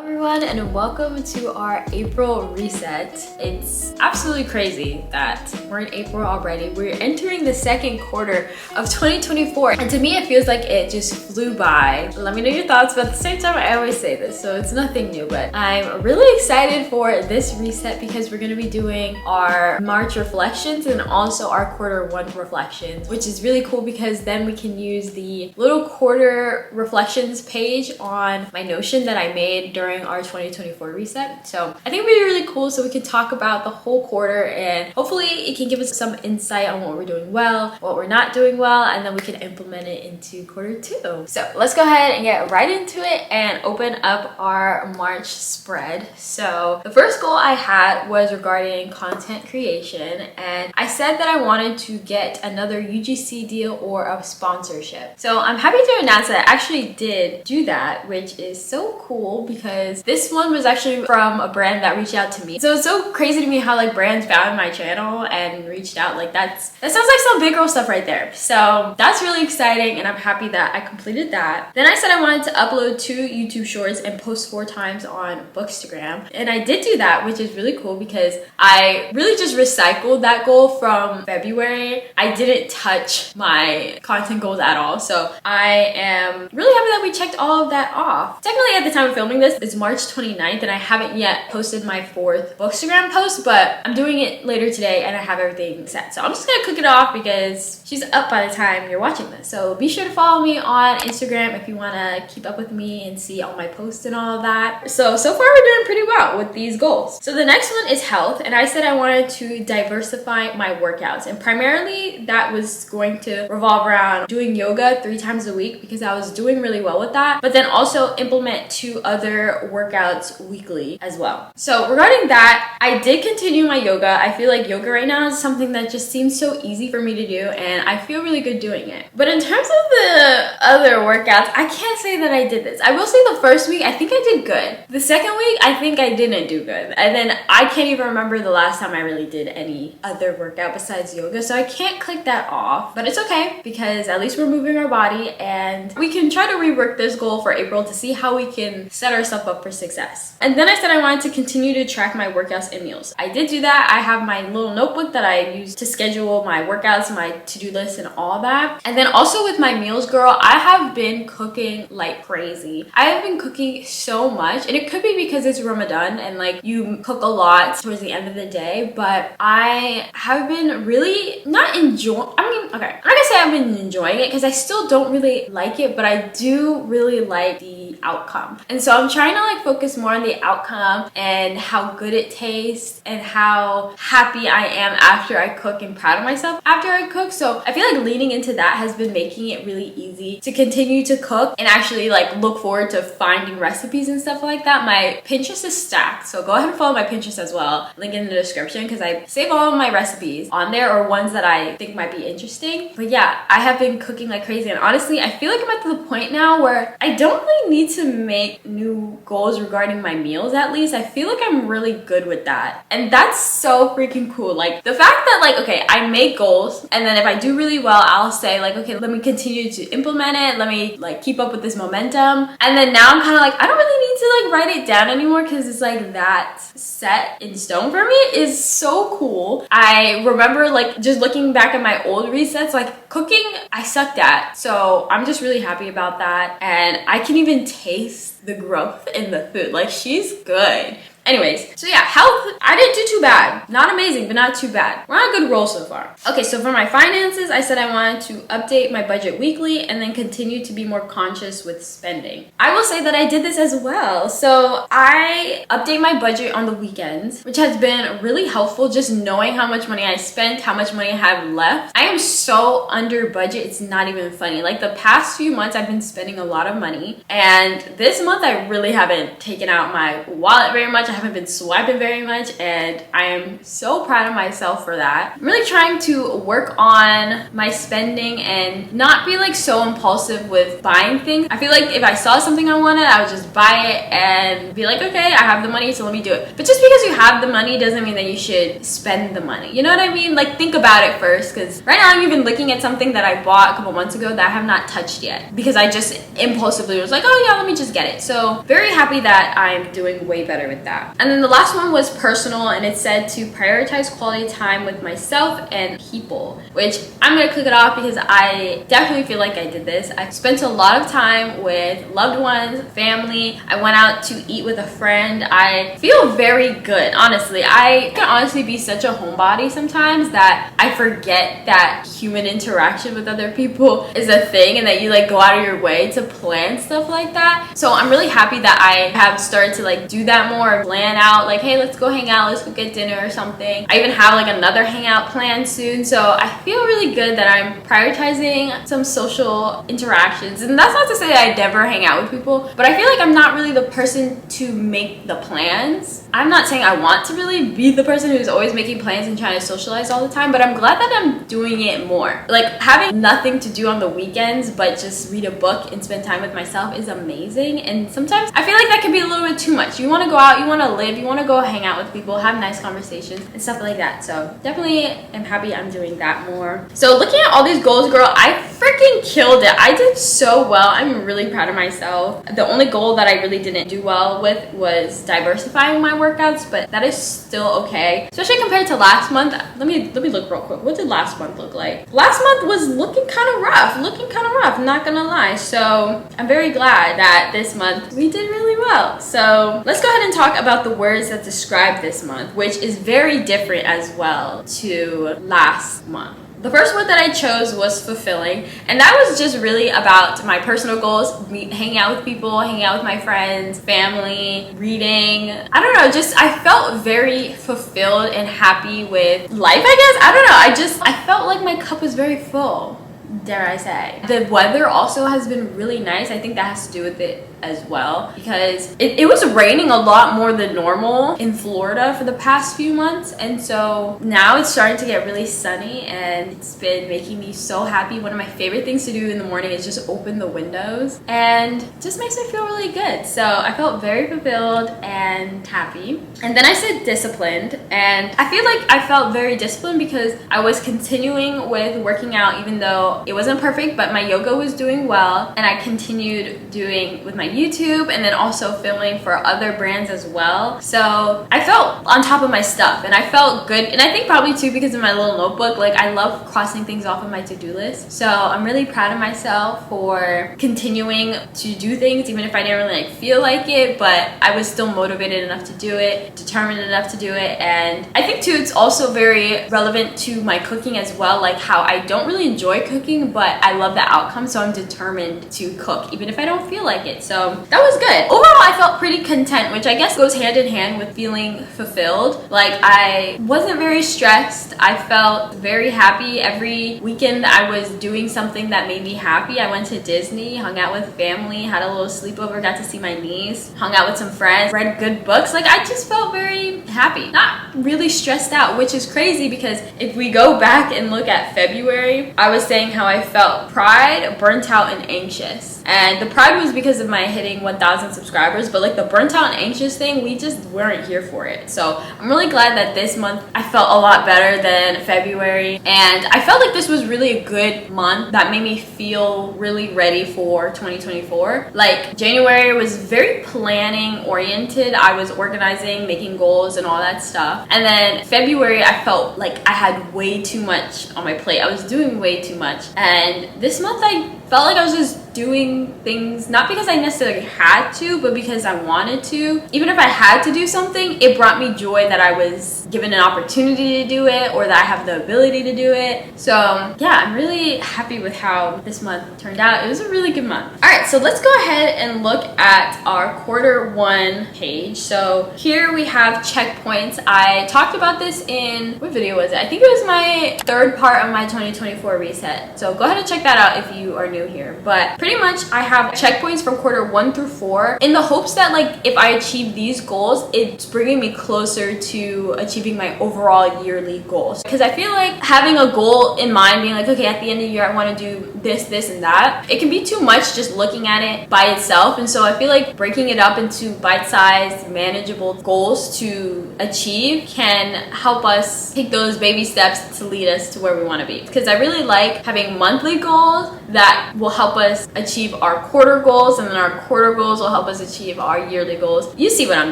Everyone, and welcome to our April reset. It's absolutely crazy that we're in April already. We're entering the second quarter of 2024, and to me it feels like it just flew by. Let me know your thoughts, but at the same time I always say this, so it's nothing new, but I'm really excited for this reset because we're going to be doing our March reflections and also our quarter one reflections, which is really cool because then we can use the little quarter reflections page on my Notion that I made during our 2024 reset. So I think it'd be really cool so we can talk about the whole quarter and hopefully it can give us some insight on what we're doing well, what we're not doing well, and then we can implement it into quarter two. So let's go ahead and get right into it and open up our March spread. So the first goal I had was regarding content creation, and I said that I wanted to get another UGC deal or a sponsorship. So I'm happy to announce that I actually did do that, which is so cool because this one was actually from a brand that reached out to me. So it's so crazy to me how like brands found my channel and reached out. Like that sounds like some big girl stuff right there. So that's really exciting and I'm happy that I completed that. Then I said I wanted to upload 2 YouTube shorts and post 4 times on Bookstagram. And I did do that, which is really cool because I really just recycled that goal from February. I didn't touch my content goals at all. So I am really happy that we checked all of that off. Technically at the time of filming this, it's March 29th and I haven't yet posted my 4th Bookstagram post, but I'm doing it later today and I have everything set. So I'm just gonna cook it off because she's up by the time you're watching this. So be sure to follow me on Instagram if you wanna keep up with me and see all my posts and all of that. So far we're doing pretty well with these goals. So the next one is health, and I said I wanted to diversify my workouts, and primarily that was going to revolve around doing yoga 3 times a week because I was doing really well with that, but then also implement 2 other workouts weekly as well. So regarding that, I did continue my yoga. I feel like yoga right now is something that just seems so easy for me to do and I feel really good doing it. But in terms of the other workouts, I can't say that I did this. I will say the first week, I think I did good. The second week, I think I didn't do good. And then I can't even remember the last time I really did any other workout besides yoga. So I can't click that off, but it's okay because at least we're moving our body and we can try to rework this goal for April to see how we can set ourselves up for success. And then I said I wanted to continue to track my workouts and meals. I did do that. I have my little notebook that I use to schedule my workouts, my to-do list and all that. And then also with my meals, girl, I have been cooking like crazy. I have been cooking so much, and it could be because it's Ramadan and like you cook a lot towards the end of the day, but I have been really not enjoying, I'm not gonna say I've been enjoying it because I still don't really like it, but I do really like the outcome. And so I'm trying to like focus more on the outcome and how good it tastes and how happy I am after I cook and proud of myself after I cook. So I feel like leaning into that has been making it really easy to continue to cook and actually like look forward to finding recipes and stuff like that. My Pinterest is stacked, so go ahead and follow my Pinterest as well. Link in the description because I save all of my recipes on there or ones that I think might be interesting. But yeah, I have been cooking like crazy, and honestly I feel like I'm at the point now where I don't really need to make new goals regarding my meals. At least I feel like I'm really good with that, and that's so freaking cool. Like the fact that like, okay, I make goals and then if I do really well I'll say like, okay, let me continue to implement it, let me like keep up with this momentum, and then now I'm kind of like I don't really need to like write it down anymore because it's like that set in stone for me is so cool. I remember like just looking back at my old resets, like cooking I sucked at, so I'm just really happy about that, and I can even taste the growth in the food. Like she's good. Anyways, so yeah, health, I didn't do too bad. Not amazing, but not too bad. We're on a good roll so far. Okay, so for my finances, I said I wanted to update my budget weekly and then continue to be more conscious with spending. I will say that I did this as well. So I update my budget on the weekends, which has been really helpful, just knowing how much money I spent, how much money I have left. I am so under budget, it's not even funny. Like the past few months, I've been spending a lot of money, and this month I really haven't taken out my wallet very much. I haven't been swiping very much, and I am so proud of myself for that. I'm really trying to work on my spending and not be like so impulsive with buying things. I feel like if I saw something I wanted, I would just buy it and be like, okay, I have the money, so let me do it. But just because you have the money doesn't mean that you should spend the money. You know what I mean? Like, think about it first, because right now I'm even looking at something that I bought a couple months ago that I have not touched yet because I just impulsively was like, oh yeah, let me just get it. So very happy that I'm doing way better with that. And then the last one was personal, and it said to prioritize quality time with myself and people, which I'm gonna click it off because I definitely feel like I did this. I spent a lot of time with loved ones, family. I went out to eat with a friend. I feel very good, honestly. I can honestly be such a homebody sometimes that I forget that human interaction with other people is a thing and that you like go out of your way to plan stuff like that. So I'm really happy that I have started to like do that more, plan out like, hey, let's go hang out, let's go get dinner or something. I even have like another hangout planned soon. So I feel really good that I'm prioritizing some social interactions. And that's not to say that I never hang out with people, but I feel like I'm not really the person to make the plans. I'm not saying I want to really be the person who's always making plans and trying to socialize all the time, but I'm glad that I'm doing it more. Like, having nothing to do on the weekends but just read a book and spend time with myself is amazing. And sometimes I feel like that can be a little bit too much. You want to go out, you want to live, you want to go hang out with people, have nice conversations and stuff like that. So definitely am happy I'm doing that more. So looking at all these goals, girl, I freaking killed it. I did so well. I'm really proud of myself. The only goal that I really didn't do well with was diversifying my workouts, but that is still okay, especially compared to last month. Let me look real quick. What did last month look like? Last month was looking kind of rough, not gonna lie. So I'm very glad that this month we did really well. So let's go ahead and talk about the words that describe this month, which is very different as well to last month. The first word that I chose was fulfilling, and that was just really about my personal goals, hanging out with people, hanging out with my friends, family, reading. I don't know, just I felt very fulfilled and happy with life, I guess. I don't know, I felt like my cup was very full, dare I say. The weather also has been really nice. I think that has to do with it as well, because it was raining a lot more than normal in Florida for the past few months, and so now it's starting to get really sunny and it's been making me so happy. One of my favorite things to do in the morning is just open the windows, and it just makes me feel really good. So I felt very fulfilled and happy. And then I said disciplined, and I feel like I felt very disciplined because I was continuing with working out even though it wasn't perfect, but my yoga was doing well, and I continued doing with my YouTube and then also filming for other brands as well. So I felt on top of my stuff and I felt good, and I think probably too because of my little notebook. Like, I love crossing things off of my to-do list, so I'm really proud of myself for continuing to do things even if I didn't really like feel like it, but I was still motivated enough to do it, determined enough to do it. And I think too it's also very relevant to my cooking as well, like how I don't really enjoy cooking but I love the outcome, so I'm determined to cook even if I don't feel like it. So that was good. Overall, I felt pretty content, which I guess goes hand in hand with feeling fulfilled. Like, I wasn't very stressed. I felt very happy. Every weekend I was doing something that made me happy. I went to Disney, hung out with family, had a little sleepover, got to see my niece, hung out with some friends, read good books. Like, I just felt very happy. Not really stressed out, which is crazy because if we go back and look at February, I was saying how I felt pride, burnt out, and anxious. And the pride was because of my hitting 1,000 subscribers, but like the burnt out and anxious thing, we just weren't here for it. So I'm really glad that this month I felt a lot better than February, and I felt like this was really a good month that made me feel really ready for 2024. Like, January was very planning oriented. I was organizing, making goals and all that stuff. And then February, I felt like I had way too much on my plate. I was doing way too much. And this month I felt like I was just doing things not because I necessarily had to, but because I wanted to. Even if I had to do something, it brought me joy that I was given an opportunity to do it, or that I have the ability to do it. So yeah, I'm really happy with how this month turned out. It was a really good month. All right, so let's go ahead and look at our Q1 page. So here we have checkpoints. I talked about this in, what video was it? I think it was my third part of my 2024 reset. So go ahead and check that out if you are new here. But pretty much I have checkpoints from quarter 1 through 4 in the hopes that like if I achieve these goals, it's bringing me closer to achieving my overall yearly goals. Because I feel like having a goal in mind, being like, okay, at the end of the year I want to do this, this, and that, it can be too much just looking at it by itself. And so I feel like breaking it up into bite-sized, manageable goals to achieve can help us take those baby steps to lead us to where we want to be. Because I really like having monthly goals that will help us achieve our quarter goals, and then our quarter goals will help us achieve our yearly goals. You see what I'm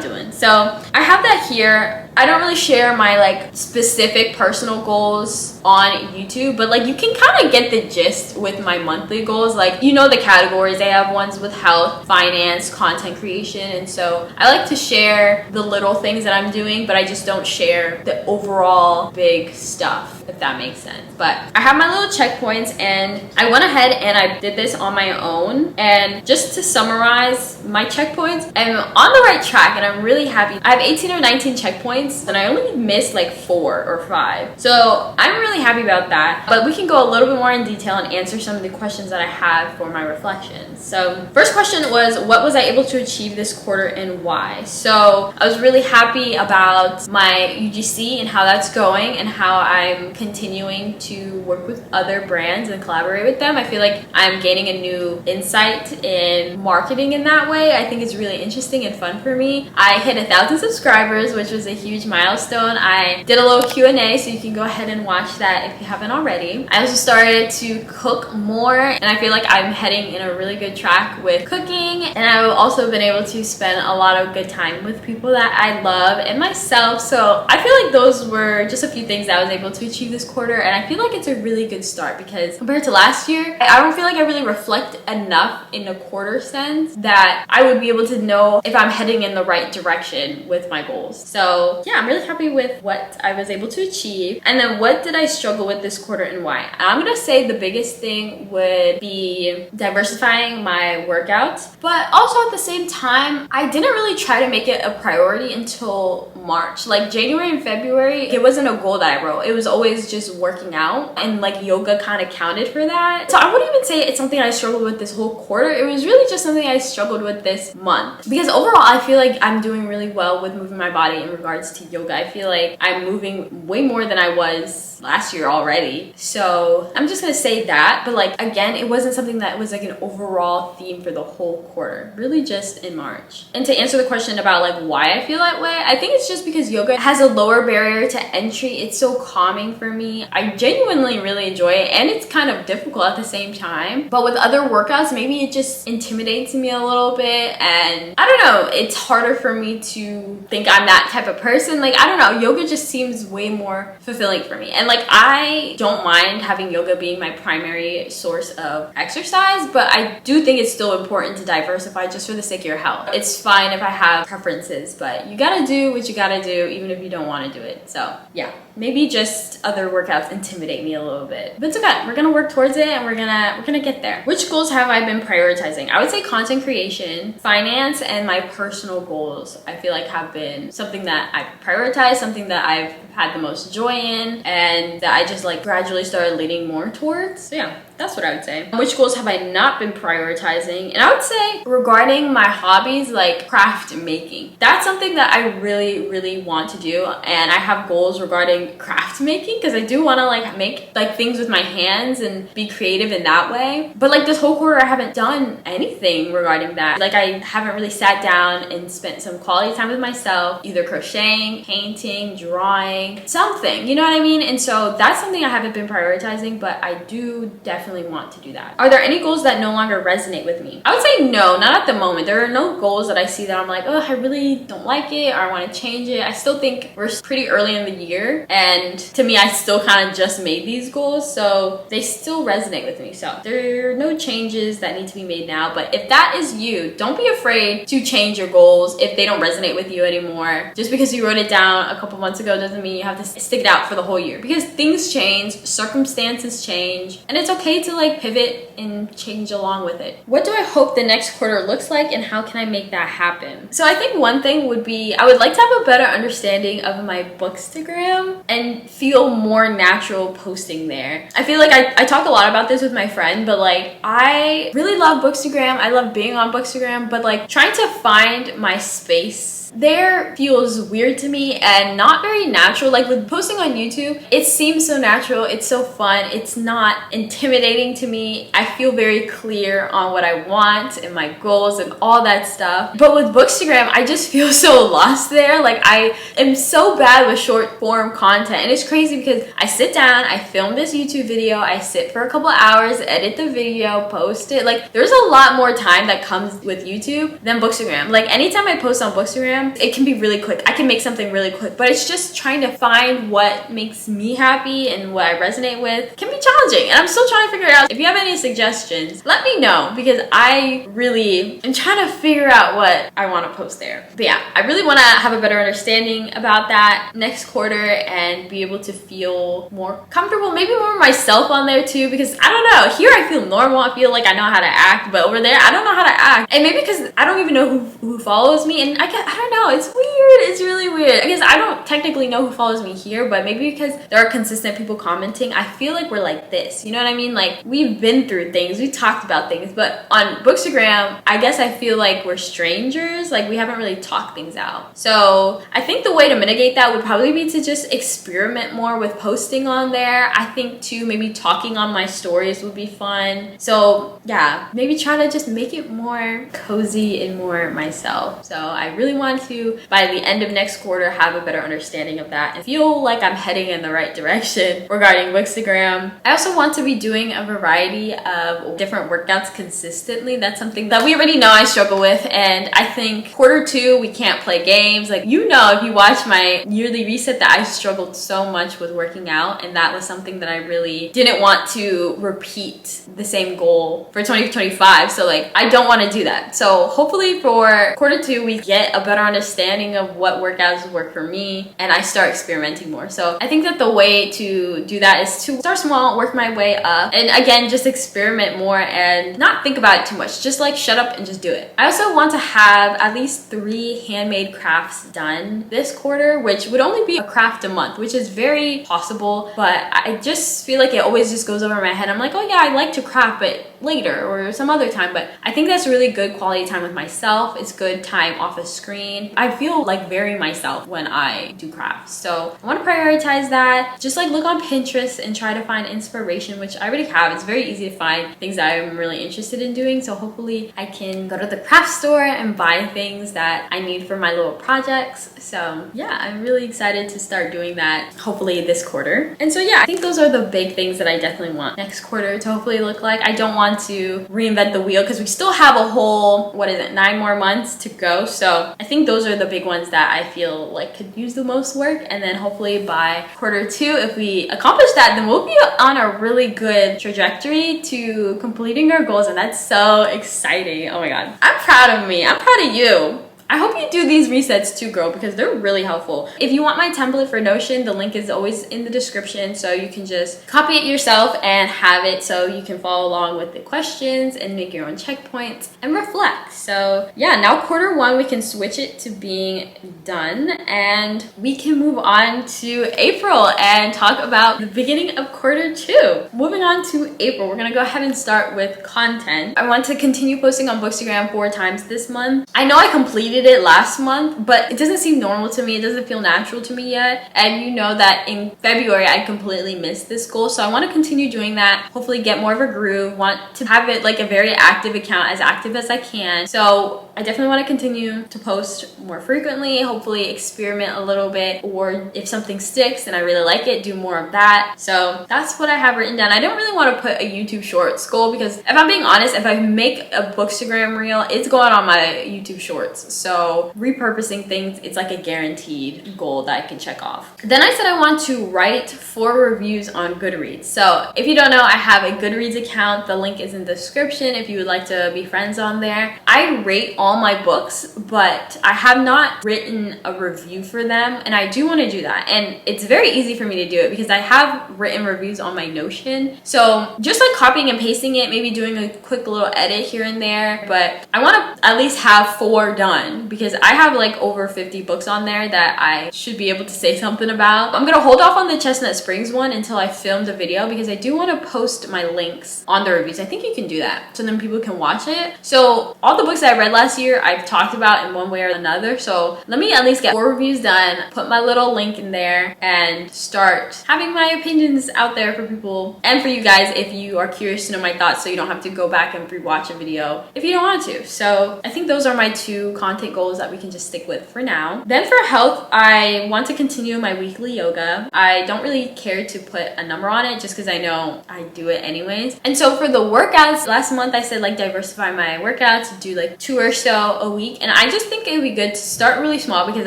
doing. So I have that here. I don't really share my like specific personal goals on YouTube, but like you can kind of get the gist with my monthly goals. Like, you know, the categories, they have ones with health, finance, content creation, and so I like to share the little things that I'm doing, but I just don't share the overall big stuff, if that makes sense. But I have my little checkpoints, and I went ahead and I did this on my own. And just to summarize my checkpoints, I'm on the right track and I'm really happy. I have 18 or 19 checkpoints and I only missed like 4 or 5. So I'm really happy about that. But we can go a little bit more in detail and answer some of the questions that I have for my reflections. So first question was, what was I able to achieve this quarter and why? So I was really happy about my UGC and how that's going and how I'm continuing to work with other brands and collaborate with them. I feel like I'm gaining a new insight in marketing in that way. I think it's really interesting and fun for me. I hit 1,000 subscribers, which was a huge milestone. I did a little Q&A, so you can go ahead and watch that if you haven't already. I also started to cook more, and I feel like I'm heading in a really good track with cooking, and I've also been able to spend a lot of good time with people that I love and myself. So I feel like those were just a few things that I was able to achieve this quarter, and I feel like it's a really good start because compared to last year, I don't feel like I really reflect enough in a quarter sense that I would be able to know if I'm heading in the right direction with my goals. So yeah, I'm really happy with what I was able to achieve. And then what did I struggle with this quarter and why? I'm gonna say the biggest thing would be diversifying my workouts, but also at the same time, I didn't really try to make it a priority until March. Like January and February, it wasn't a goal that I wrote. It was always just working out, and like yoga kind of counted for that. So I wouldn't even say it's something I struggled with this whole quarter. It was really just something I struggled with this month, because overall I feel like I'm doing really well with moving my body in regards to yoga. I feel like I'm moving way more than I was last year already. So I'm just gonna say that. But like, again, it wasn't something that was like an overall theme for the whole quarter, really just in March. And to answer the question about like why I feel that way, I think it's just because yoga has a lower barrier to entry. It's so calming for me. I genuinely really enjoy it, and it's kind of difficult at the same time. But with other workouts, maybe it just intimidates me a little bit, and I don't know, it's harder for me to think I'm that type of person. Like, I don't know, yoga just seems way more fulfilling for me. And like, I don't mind having yoga being my primary source of exercise, but I do think it's still important to diversify just for the sake of your health. It's fine if I have preferences, but you gotta do what you gotta do even if you don't want to do it. So yeah, maybe just other workouts intimidate me a little bit, but it's okay. We're gonna work towards it, and we're gonna get there. Which goals have I been prioritizing? I would say content creation, finance, and my personal goals. I feel like have been something that I've prioritized, something that I've had the most joy in, and that I just like gradually started leaning more towards. So yeah, that's what I would say. Which goals have I not been prioritizing? And I would say regarding my hobbies, like craft making, that's something that I really want to do, and I have goals regarding craft making because I do want to like make like things with my hands and be creative in that way. But like this whole quarter, I haven't done anything regarding that. Like, I haven't really sat down and spent some quality time with myself, either crocheting, painting, drawing, something, you know what I mean? And so that's something I haven't been prioritizing, but I do definitely want to do that. Are there any goals that no longer resonate with me? I would say no, not at the moment. There are no goals that I see that I'm like, oh, I really don't like it, or I want to change it. I still think we're pretty early in the year, and to me, I still kind of just made these goals, so they still resonate with me. So there are no changes that need to be made now. But if that is you, don't be afraid to change your goals if they don't resonate with you anymore. Just because you wrote it down a couple months ago doesn't mean you have to stick it out for the whole year, because things change, circumstances change, and it's okay okay to like pivot and change along with it. What do I hope the next quarter looks like, and how can I make that happen? So I think one thing would be, I would like to have a better understanding of my Bookstagram and feel more natural posting there. I feel like I talk a lot about this with my friend, but like I really love Bookstagram. I love being on Bookstagram, but like trying to find my space there feels weird to me and not very natural. Like with posting on YouTube, it seems so natural, it's so fun, it's not intimidating to me. I feel very clear on what I want and my goals and all that stuff. But with Bookstagram, I just feel so lost there. Like I am so bad with short form content, and it's crazy because I sit down, I film this YouTube video, I sit for a couple hours, edit the video, post it. Like there's a lot more time that comes with YouTube than Bookstagram. Like anytime I post on Bookstagram, it can be really quick. I can make something really quick, but it's just trying to find what makes me happy and what I resonate with can be challenging, and I'm still trying to figure it out. If you have any suggestions, let me know, because I really am trying to figure out what I want to post there. But yeah, I really want to have a better understanding about that next quarter and be able to feel more comfortable, maybe more myself on there too, because I don't know, here I feel normal, I feel like I know how to act, but over there I don't know how to act. And maybe because I don't even know who follows me, and I don't know, it's weird, it's really weird. I guess I don't technically know who follows me here, but maybe because there are consistent people commenting, I feel like we're like this, you know what I mean? Like we've been through things, we talked about things, but on Bookstagram, I guess I feel like we're strangers, like we haven't really talked things out. So I think the way to mitigate that would probably be to just experiment more with posting on there. I think too, maybe talking on my stories would be fun. So yeah, maybe try to just make it more cozy and more myself. So I really want to, by the end of next quarter, have a better understanding of that and feel like I'm heading in the right direction regarding Bookstagram. I also want to be doing a variety of different workouts consistently. That's something that we already know I struggle with, and I think quarter two, we can't play games. Like, you know, if you watch my yearly reset, that I struggled so much with working out, and that was something that I really didn't want to repeat the same goal for 2025. So like, I don't want to do that. So hopefully for quarter two, we get a better understanding of what workouts work for me, and I start experimenting more. So I think that the way to do that is to start small, work my way up, and again, just experiment more and not think about it too much. Just like shut up and just do it. I also want to have at least 3 handmade crafts done this quarter, which would only be a craft a month, which is very possible, but I just feel like it always just goes over my head. I'm like, oh yeah, I like to craft, but later or some other time. But I think that's really good quality time with myself. It's good time off a screen. I feel like very myself when I do crafts. So I want to prioritize that. Just like look on Pinterest and try to find inspiration, which I already have. It's very easy to find things that I'm really interested in doing. So hopefully I can go to the craft store and buy things that I need for my little projects. So yeah, I'm really excited to start doing that hopefully this quarter. And so yeah, I think those are the big things that I definitely want next quarter to hopefully look like. I don't want to reinvent the wheel because we still have a whole, 9 more months to go. So I think those are the big ones that I feel like could use the most work. And then hopefully by quarter two, if we accomplish that, then we'll be on a really good trajectory to completing our goals. And that's so exciting. Oh my God. I'm proud of me. I'm proud of you. I hope you do these resets too, girl, because they're really helpful. If you want my template for Notion, the link is always in the description, so you can just copy it yourself and have it so you can follow along with the questions and make your own checkpoints and reflect. So yeah, now quarter one, we can switch it to being done, and we can move on to April and talk about the beginning of quarter two. Moving on to April, we're gonna go ahead and start with content. I want to continue posting on Bookstagram 4 times this month. I know I completed it last month, but it doesn't seem normal to me. It doesn't feel natural to me yet. And you know that in February, I completely missed this goal. So I want to continue doing that. Hopefully get more of a groove. Want to have it like a very active account, as active as I can. So I definitely want to continue to post more frequently, hopefully experiment a little bit, or if something sticks and I really like it, do more of that. So that's what I have written down. I don't really want to put a YouTube Shorts goal because if I'm being honest, if I make a Bookstagram reel, it's going on my YouTube Shorts. So So repurposing things, it's like a guaranteed goal that I can check off. Then I said I want to write 4 reviews on Goodreads. So if you don't know, I have a Goodreads account. The link is in the description if you would like to be friends on there. I rate all my books, but I have not written a review for them, and I do want to do that. And it's very easy for me to do it because I have written reviews on my Notion. So just like copying and pasting it, maybe doing a quick little edit here and there, but I want to at least have 4 done because I have like over 50 books on there that I should be able to say something about. I'm gonna hold off on the Chestnut Springs one until I filmed a video because I do want to post my links on the reviews. I think you can do that so then people can watch it. So all the books that I read last year I've talked about in one way or another, so let me at least get 4 reviews done, put my little link in there, and start having my opinions out there for people and for you guys if you are curious to know my thoughts, so you don't have to go back and rewatch a video if you don't want to. So I think those are my 2 content goals that we can just stick with for now. Then for health, I want to continue my weekly yoga. I don't really care to put a number on it just because I know I do it anyways. And so for the workouts, last month I said like diversify my workouts, do like 2 or so a week, and I just think it would be good to start really small because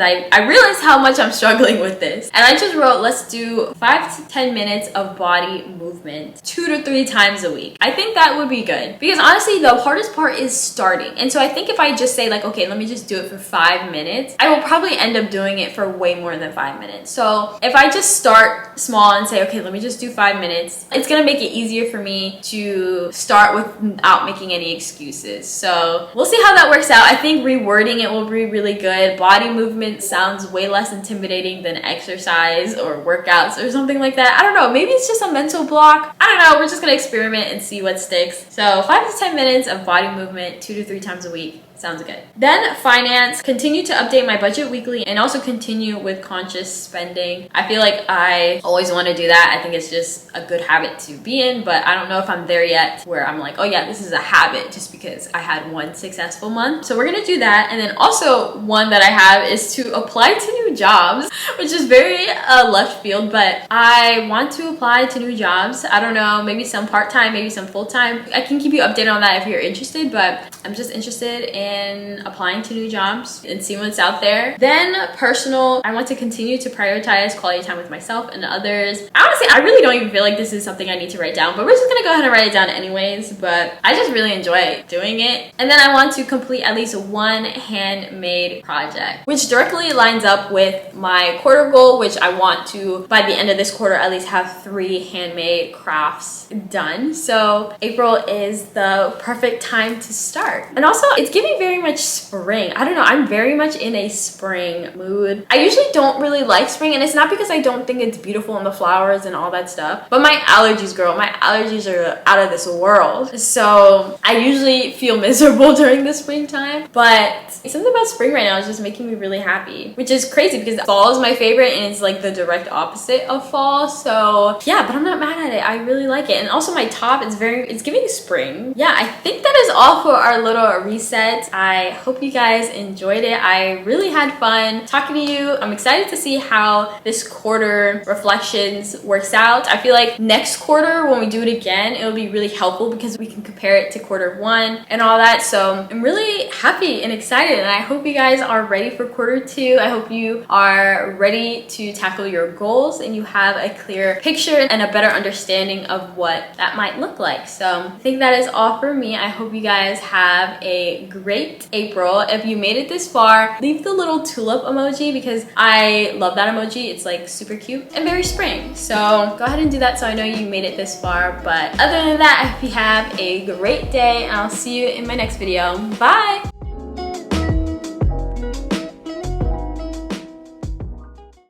I realized how much I'm struggling with this, and I just wrote let's do 5 to 10 minutes of body movement 2 to 3 times a week. I think that would be good because honestly the hardest part is starting, and so I think if I just say like okay, let me just do it for 5 minutes, I will probably end up doing it for way more than 5 minutes. So if I just start small and say okay, let me just do 5 minutes, it's gonna make it easier for me to start without making any excuses. So we'll see how that works out. I think rewording it will be really good. Body movement sounds way less intimidating than exercise or workouts or something like that. I don't know, maybe it's just a mental block. I don't know, we're just gonna experiment and see what sticks. So 5 to 10 minutes of body movement 2 to 3 times a week. Sounds good. Then finance, continue to update my budget weekly and also continue with conscious spending. I feel like I always want to do that. I think it's just a good habit to be in, but I don't know if I'm there yet where I'm like, oh yeah, this is a habit just because I had 1 successful month. So we're gonna do that. And then also one that I have is to apply to new jobs, which is very left field, but I want to apply to new jobs. I don't know, maybe some part-time, maybe some full-time. I can keep you updated on that if you're interested, but I'm just interested in applying to new jobs and seeing what's out there. Then personal, I want to continue to prioritize quality time with myself and others. Honestly, I really don't even feel like this is something I need to write down, but we're just gonna go ahead and write it down anyways, but I just really enjoy doing it. And then I want to complete at least 1 handmade project, which directly lines up with my quarter goal, which I want to, by the end of this quarter, at least have 3 handmade crafts done. So April is the perfect time to start. And also it's giving very much spring. I don't know, I'm very much in a spring mood. I usually don't really like spring, and it's not because I don't think it's beautiful and the flowers and all that stuff, but my allergies, girl, my allergies are out of this world. So I usually feel miserable during the springtime, but something about spring right now is just making me really happy, which is crazy because fall is my favorite and it's like the direct opposite of fall. So yeah, but I'm not mad at it. I really like it. And also my top, it's giving spring. Yeah, I think that is all for our little reset. I hope you guys enjoyed it. I really had fun talking to you. I'm excited to see how this quarter reflections works out. I feel like next quarter when we do it again, it'll be really helpful because we can compare it to quarter 1 and all that. So I'm really happy and excited, and I hope you guys are ready for quarter 2. I hope you are ready to tackle your goals and you have a clear picture and a better understanding of what that might look like. So I think that is all for me. I hope you guys have a great April. If you made it this far, leave the little tulip emoji because I love that emoji. It's like super cute and very spring. So go ahead and do that so I know you made it this far. But other than that, I hope you have a great day and I'll see you in my next video. Bye!